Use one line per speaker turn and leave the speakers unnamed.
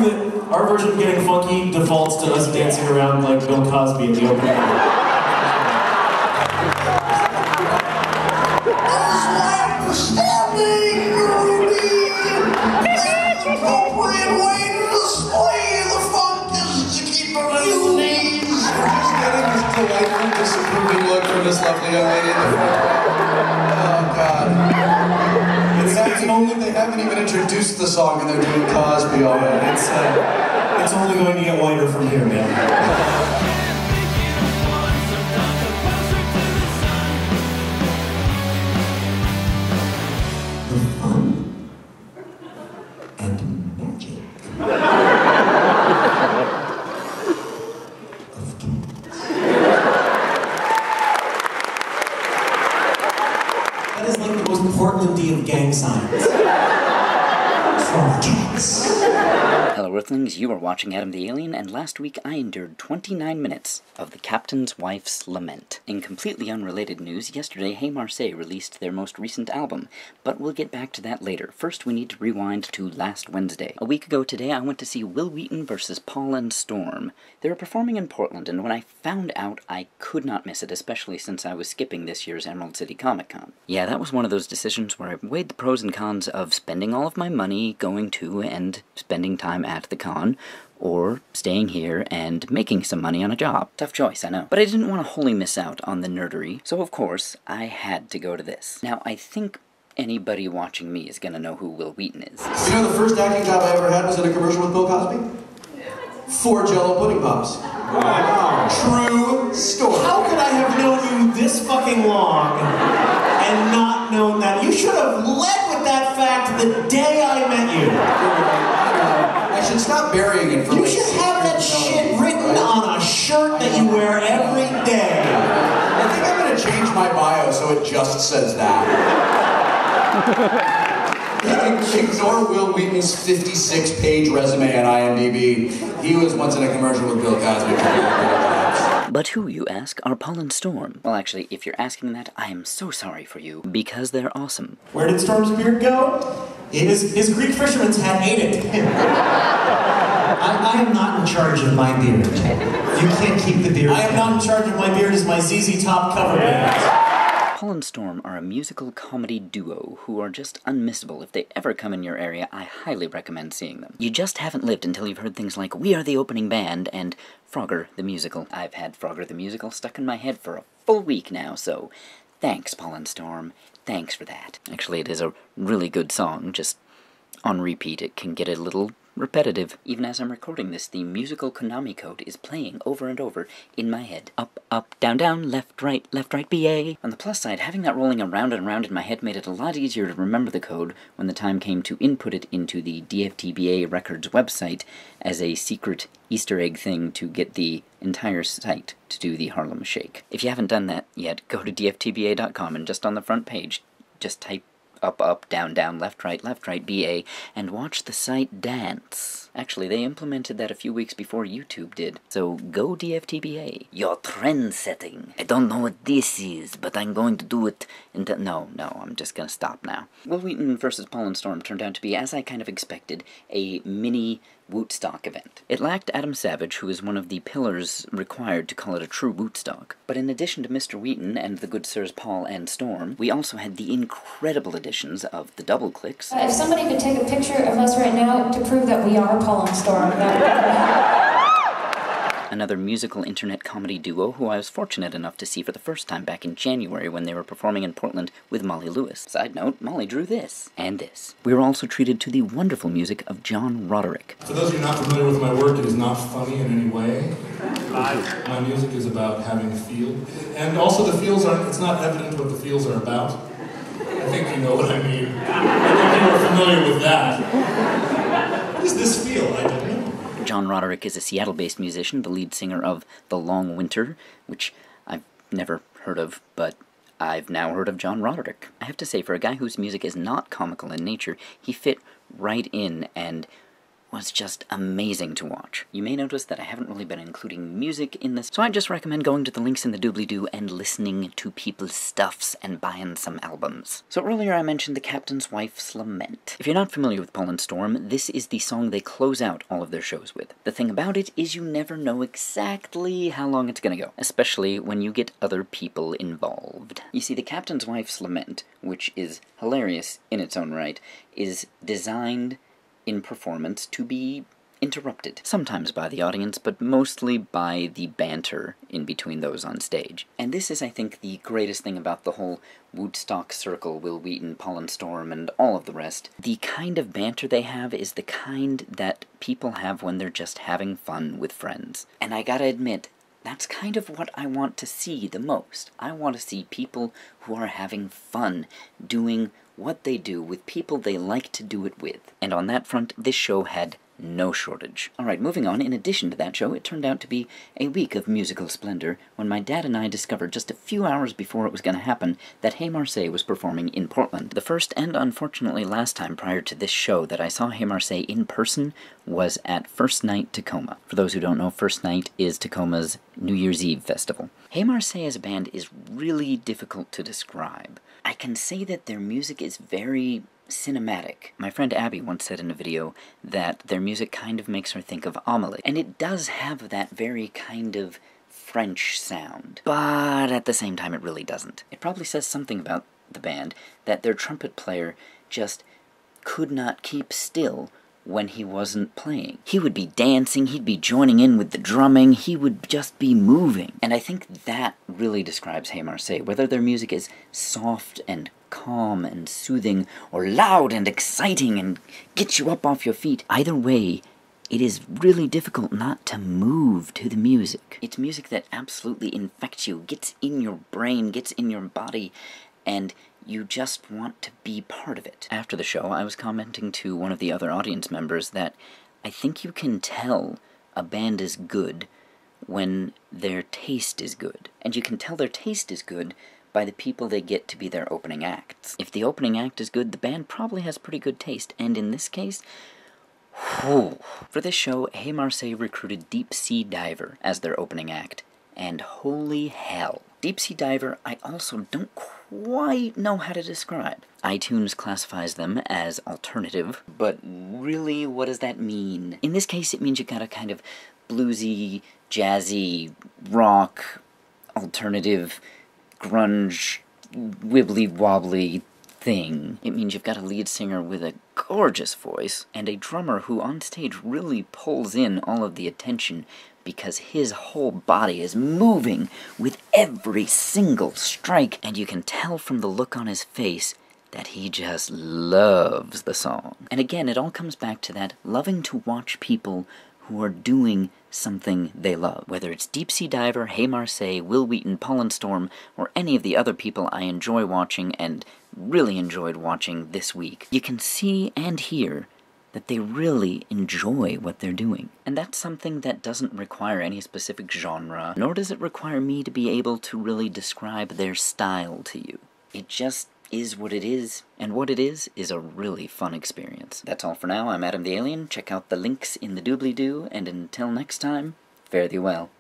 that our version of Getting Funky defaults to us dancing around like Bill Cosby in the opening.
Delightful, disapproving look from this lovely young lady in the front row. Oh, God. They haven't even introduced the song and they're doing Cosby already.
It's only going to get whiter from here, man. That is like the most Portlandy of gang signs. For cats.
Hello Earthlings, you are watching Adam the Alien, and last week I endured 29 minutes of the Captain's Wife's Lament. In completely unrelated news, yesterday Hey Marseille released their most recent album, but we'll get back to that later. First we need to rewind to last Wednesday. A week ago today I went to see Will Wheaton versus Paul and Storm. They were performing in Portland, and when I found out I could not miss it, especially since I was skipping this year's Emerald City Comic Con. Yeah, that was one of those decisions where I weighed the pros and cons of spending all of my money going to and spending time at the con, or staying here and making some money on a job. Tough choice, I know. But I didn't want to wholly miss out on the nerdery, so of course, I had to go to this. Now, I think anybody watching me is gonna know who Will Wheaton is.
You know the first acting job I ever had was in a commercial with Bill Cosby? 4 Jell-O pudding pops.
Wow.
True story.
How could I have known you this fucking long and not known that? You should have led with that fact the day I met you.
I should stop burying it for
You should have that shit written on a shirt that you wear every day.
I think I'm gonna change my bio so it just says that. Ignore Will Wheaton's 56-page resume on IMDb. He was once in a commercial with Bill Cosby.
But who, you ask, are Paul and Storm? Well, actually, if you're asking that, I am so sorry for you, because they're awesome.
Where did Storm's beard go? His Greek fisherman's hat ate it. I am not in charge of my beard. You can't keep the beard. I am not in charge of my beard as my ZZ Top cover band.
Paul and Storm are a musical comedy duo who are just unmissable. If they ever come in your area, I highly recommend seeing them. You just haven't lived until you've heard things like We Are the Opening Band and Frogger the Musical. I've had Frogger the Musical stuck in my head for a full week now, so thanks, Paul and Storm. Thanks for that. Actually, it is a really good song, just on repeat it can get a little repetitive. Even as I'm recording this, the musical Konami code is playing over and over in my head. Up, up, down, down, left, right, BA. On the plus side, having that rolling around and around in my head made it a lot easier to remember the code when the time came to input it into the DFTBA Records website as a secret Easter egg thing to get the entire site to do the Harlem Shake. If you haven't done that yet, go to dftba.com and just on the front page, just type up, up, down, down, left, right, BA, and watch the site dance. Actually, they implemented that a few weeks before YouTube did, so go DFTBA. You're trend-setting. I don't know what this is, but I'm going to do it no, I'm just gonna stop now. Will Wheaton versus Paul and Storm turned out to be, as I kind of expected, a mini Wootstock event. It lacked Adam Savage, who is one of the pillars required to call it a true Wootstock. But in addition to Mr. Wheaton and the good sirs Paul and Storm, we also had the incredible additions of the Doubleclicks.
If somebody could take a picture of us right now to prove that we are Paul and Storm, that would be great.
Another musical internet comedy duo who I was fortunate enough to see for the first time back in January when they were performing in Portland with Molly Lewis. Side note, Molly drew this. And this. We were also treated to the wonderful music of John Roderick.
For those of you not familiar with my work, it is not funny in any way. My music is about having a feel. And also the feels aren't, it's not evident what the feels are about. I think you know what I mean. I think you are familiar with that. What does this feel? I don't know.
John Roderick is a Seattle-based musician, the lead singer of The Long Winter, which I've never heard of, but I've now heard of John Roderick. I have to say, for a guy whose music is not comical in nature, he fit right in, and was just amazing to watch. You may notice that I haven't really been including music in this, so I just recommend going to the links in the doobly-doo and listening to people's stuffs and buying some albums. So earlier I mentioned The Captain's Wife's Lament. If you're not familiar with Paul and Storm, this is the song they close out all of their shows with. The thing about it is you never know exactly how long it's gonna go, especially when you get other people involved. You see, The Captain's Wife's Lament, which is hilarious in its own right, is designed in performance to be interrupted, sometimes by the audience, but mostly by the banter in between those on stage. And this is, I think, the greatest thing about the whole Woodstock circle, Will Wheaton, Paul and Storm, and all of the rest. The kind of banter they have is the kind that people have when they're just having fun with friends. And I gotta admit, that's kind of what I want to see the most. I want to see people who are having fun doing what they do with people they like to do it with. And on that front, this show had no shortage. Alright, moving on, in addition to that show, it turned out to be a week of musical splendor when my dad and I discovered just a few hours before it was going to happen that Hey Marseille was performing in Portland. The first and unfortunately last time prior to this show that I saw Hey Marseille in person was at First Night Tacoma. For those who don't know, First Night is Tacoma's New Year's Eve festival. Hey Marseille as a band is really difficult to describe. I can say that their music is very cinematic. My friend Abby once said in a video that their music kind of makes her think of Amelie, and it does have that very kind of French sound, but at the same time it really doesn't. It probably says something about the band that their trumpet player just could not keep still when he wasn't playing. He would be dancing, he'd be joining in with the drumming, he would just be moving. And I think that really describes Hey Marseille, whether their music is soft and calm and soothing, or loud and exciting and gets you up off your feet. Either way, it is really difficult not to move to the music. It's music that absolutely infects you, gets in your brain, gets in your body, and you just want to be part of it. After the show, I was commenting to one of the other audience members that I think you can tell a band is good when their taste is good. And you can tell their taste is good by the people they get to be their opening acts. If the opening act is good, the band probably has pretty good taste, and in this case, whew. For this show, Hey Marseille recruited Deep Sea Diver as their opening act, and holy hell. Deep Sea Diver, I also don't quite know how to describe. iTunes classifies them as alternative, but really, what does that mean? In this case, it means you got a kind of bluesy, jazzy, rock, alternative, grunge, wibbly-wobbly thing. It means you've got a lead singer with a gorgeous voice, and a drummer who on stage really pulls in all of the attention because his whole body is moving with every single strike, and you can tell from the look on his face that he just loves the song. And again, it all comes back to that loving to watch people who are doing something they love. Whether it's Deep Sea Diver, Hey Marseille, Will Wheaton, Paul and Storm, or any of the other people I enjoy watching and really enjoyed watching this week, you can see and hear that they really enjoy what they're doing. And that's something that doesn't require any specific genre, nor does it require me to be able to really describe their style to you. It just is what it is, and what it is a really fun experience. That's all for now. I'm Adam the Alien. Check out the links in the doobly-doo, and until next time, fare thee well.